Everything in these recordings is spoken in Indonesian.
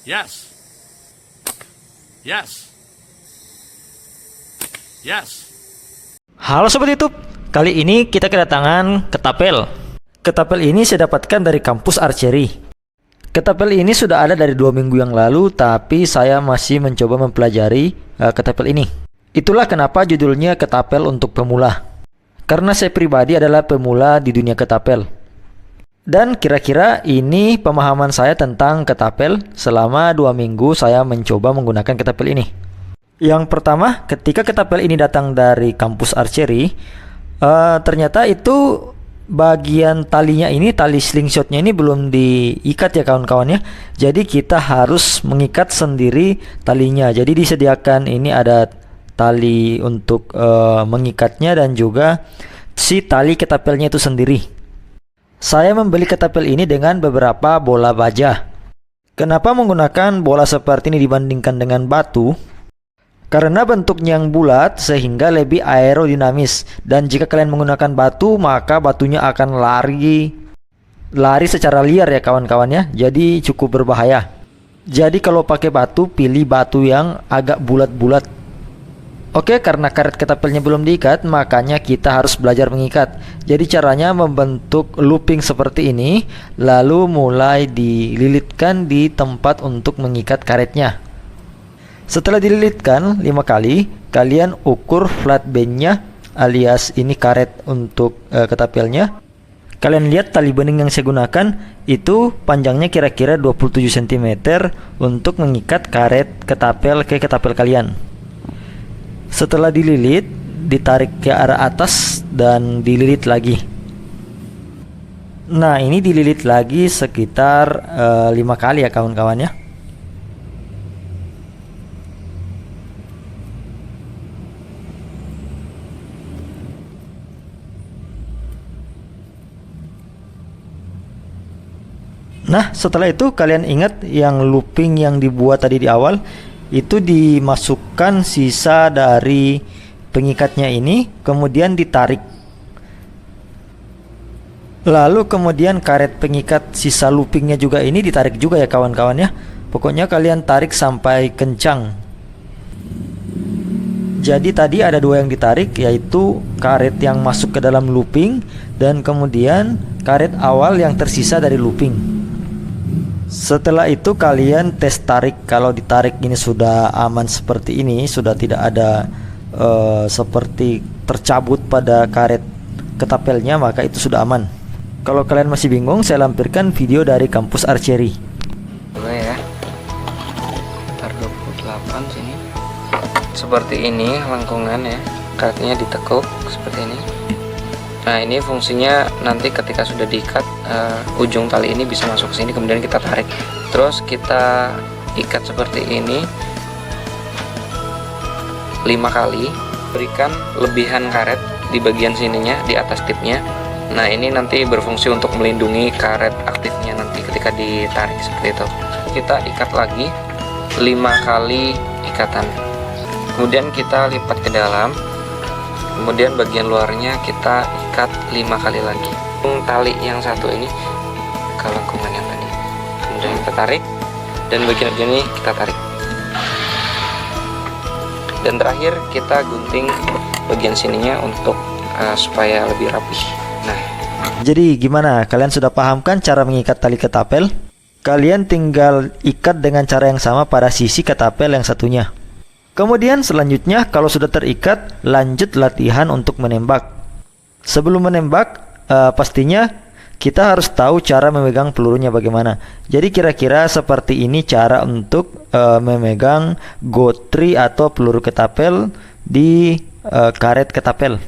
Yes. Yes. Yes. Halo Sobat YouTube, kali ini kita kedatangan ketapel. Ketapel ini saya dapatkan dari kampus archery. Ketapel ini sudah ada dari 2 minggu yang lalu, tapi saya masih mencoba mempelajari ketapel ini. Itulah kenapa judulnya ketapel untuk pemula. Karena saya pribadi adalah pemula di dunia ketapel. Dan kira-kira ini pemahaman saya tentang ketapel selama 2 minggu saya mencoba menggunakan ketapel ini. Yang pertama, ketika ketapel ini datang dari kampus archery, ternyata itu bagian talinya ini, tali slingshotnya ini belum diikat ya kawan-kawan ya. Jadi kita harus mengikat sendiri talinya. Jadi disediakan ini ada tali untuk mengikatnya dan juga si tali ketapelnya itu sendiri. Saya membeli ketapel ini dengan beberapa bola baja. Kenapa menggunakan bola seperti ini dibandingkan dengan batu? Karena bentuknya yang bulat sehingga lebih aerodinamis, dan jika kalian menggunakan batu maka batunya akan lari secara liar ya kawan-kawan ya. Jadi cukup berbahaya. Jadi kalau pakai batu, pilih batu yang agak bulat-bulat. Oke, karena karet ketapelnya belum diikat, makanya kita harus belajar mengikat. Jadi caranya membentuk looping seperti ini, lalu mulai dililitkan di tempat untuk mengikat karetnya. Setelah dililitkan 5 kali, kalian ukur flat bendnya alias ini karet untuk ketapelnya. Kalian lihat tali bening yang saya gunakan itu panjangnya kira-kira 27 cm untuk mengikat karet ketapel ke ketapel kalian. Setelah dililit, ditarik ke arah atas dan dililit lagi. Nah, ini dililit lagi sekitar 5 kali ya kawan-kawan ya. Nah, setelah itu kalian ingat yang looping yang dibuat tadi di awal, itu dimasukkan sisa dari pengikatnya ini, kemudian ditarik. Lalu kemudian karet pengikat sisa loopingnya juga ini ditarik juga ya kawan-kawan ya. Pokoknya kalian tarik sampai kencang. Jadi tadi ada 2 yang ditarik, yaitu karet yang masuk ke dalam looping dan kemudian karet awal yang tersisa dari looping. Setelah itu kalian tes tarik. Kalau ditarik ini sudah aman seperti ini, sudah tidak ada seperti tercabut pada karet ketapelnya, maka itu sudah aman. Kalau kalian masih bingung, saya lampirkan video dari kampus archery. Boleh ya. Ntar 28 sini. Seperti ini lengkungan ya. Karetnya ditekuk seperti ini. Nah, ini fungsinya nanti ketika sudah diikat, ujung tali ini bisa masuk ke sini, kemudian kita tarik. Terus kita ikat seperti ini 5 kali. Berikan lebihan karet di bagian sininya, di atas tipnya. Nah, ini nanti berfungsi untuk melindungi karet aktifnya nanti ketika ditarik seperti itu. Kita ikat lagi 5 kali ikatan. Kemudian kita lipat ke dalam. Kemudian bagian luarnya kita ikat 5 kali lagi. Tali yang satu ini ke lengkungan yang tadi. Kemudian kita tarik, dan bagian ini kita tarik. Dan terakhir kita gunting bagian sininya untuk supaya lebih rapi. Nah, jadi gimana? Kalian sudah paham kan cara mengikat tali ketapel? Kalian tinggal ikat dengan cara yang sama pada sisi ketapel yang satunya. Kemudian selanjutnya kalau sudah terikat, lanjut latihan untuk menembak. Sebelum menembak, pastinya kita harus tahu cara memegang pelurunya bagaimana. Jadi kira-kira seperti ini cara untuk memegang gotri atau peluru ketapel di karet ketapel.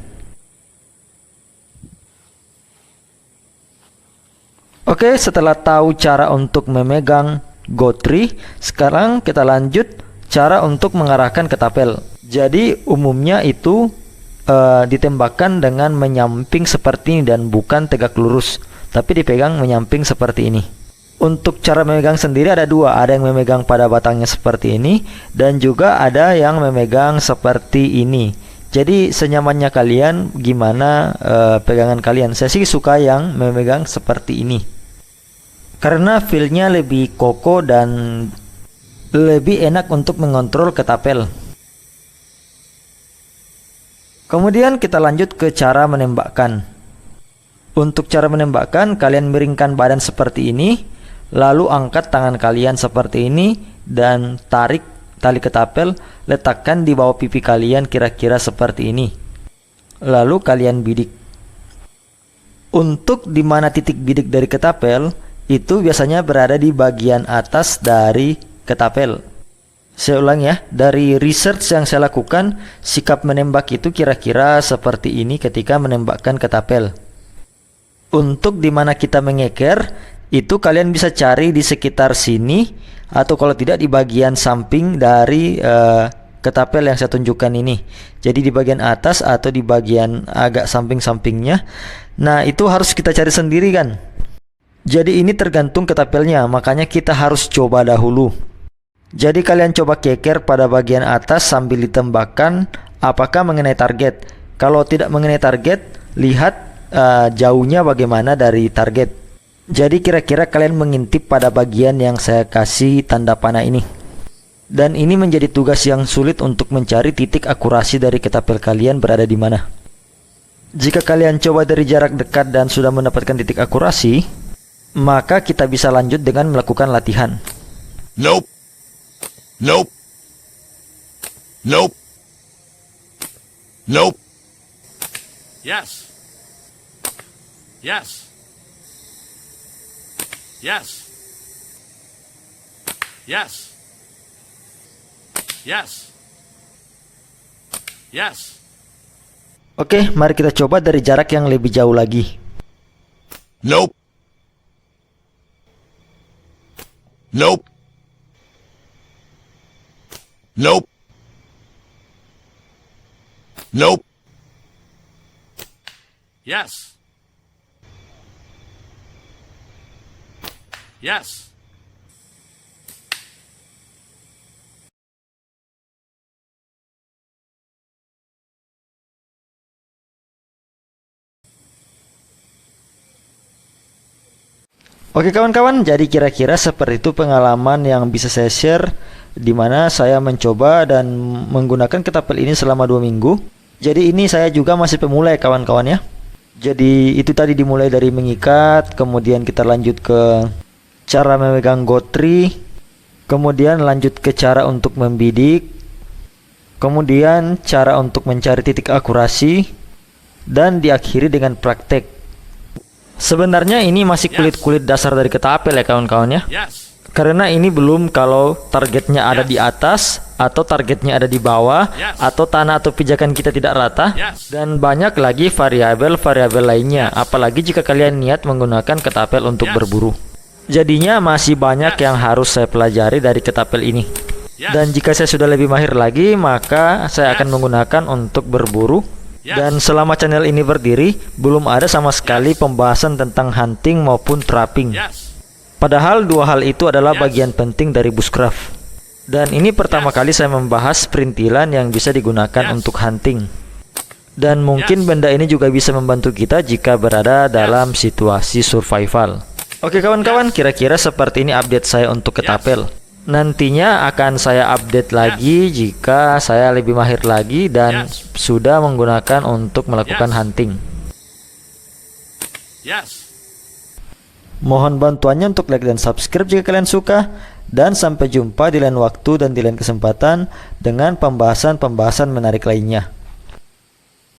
Oke, setelah tahu cara untuk memegang gotri, sekarang kita lanjut cara untuk mengarahkan ketapel. Jadi umumnya itu ditembakkan dengan menyamping seperti ini dan bukan tegak lurus, tapi dipegang menyamping seperti ini. Untuk cara memegang sendiri ada 2, ada yang memegang pada batangnya seperti ini dan juga ada yang memegang seperti ini. Jadi senyamannya kalian gimana pegangan kalian. Saya sih suka yang memegang seperti ini karena feelnya lebih kokoh dan lebih enak untuk mengontrol ketapel. Kemudian kita lanjut ke cara menembakkan. Untuk cara menembakkan, kalian miringkan badan seperti ini, lalu angkat tangan kalian seperti ini dan tarik tali ketapel, letakkan di bawah pipi kalian kira-kira seperti ini. Lalu kalian bidik. Untuk di mana titik bidik dari ketapel, itu biasanya berada di bagian atas dari ketapel. Saya ulang ya, dari research yang saya lakukan, sikap menembak itu kira-kira seperti ini ketika menembakkan ketapel. Untuk di mana kita mengeker, itu kalian bisa cari di sekitar sini, atau kalau tidak di bagian samping dari ketapel yang saya tunjukkan ini. Jadi di bagian atas atau di bagian agak samping-sampingnya. Nah, itu harus kita cari sendiri kan. Jadi ini tergantung ketapelnya, makanya kita harus coba dahulu. Jadi kalian coba keker pada bagian atas sambil ditembakkan apakah mengenai target. Kalau tidak mengenai target, lihat jauhnya bagaimana dari target. Jadi kira-kira kalian mengintip pada bagian yang saya kasih tanda panah ini. Dan ini menjadi tugas yang sulit untuk mencari titik akurasi dari ketapel kalian berada di mana. Jika kalian coba dari jarak dekat dan sudah mendapatkan titik akurasi, maka kita bisa lanjut dengan melakukan latihan. Nope. Nope. Nope. Nope. Yes. Yes. Yes. Yes. Yes. Yes. Oke, mari kita coba dari jarak yang lebih jauh lagi. Nope. Nope. Nope. Nope. Yes. Yes. Oke kawan-kawan, jadi kira-kira seperti itu pengalaman yang bisa saya share, di mana saya mencoba dan menggunakan ketapel ini selama 2 minggu. Jadi ini saya juga masih pemula ya kawan-kawan ya. Jadi itu tadi dimulai dari mengikat, kemudian kita lanjut ke cara memegang gotri, kemudian lanjut ke cara untuk membidik, kemudian cara untuk mencari titik akurasi, dan diakhiri dengan praktek. Sebenarnya ini masih kulit-kulit dasar dari ketapel ya kawan-kawan ya. Yes. Karena ini belum kalau targetnya ada di atas atau targetnya ada di bawah, atau tanah atau pijakan kita tidak rata, dan banyak lagi variabel-variabel lainnya. Apalagi jika kalian niat menggunakan ketapel untuk berburu. Jadinya masih banyak yang harus saya pelajari dari ketapel ini. Dan jika saya sudah lebih mahir lagi, maka saya akan menggunakan untuk berburu. Dan selama channel ini berdiri, belum ada sama sekali pembahasan tentang hunting maupun trapping. Padahal dua hal itu adalah bagian penting dari bushcraft. Dan ini pertama kali saya membahas perintilan yang bisa digunakan untuk hunting. Dan mungkin benda ini juga bisa membantu kita jika berada dalam situasi survival. Oke kawan-kawan, kira-kira seperti ini update saya untuk ketapel. Nantinya akan saya update lagi jika saya lebih mahir lagi dan sudah menggunakan untuk melakukan hunting. Mohon bantuannya untuk like dan subscribe jika kalian suka. Dan sampai jumpa di lain waktu dan di lain kesempatan dengan pembahasan-pembahasan menarik lainnya.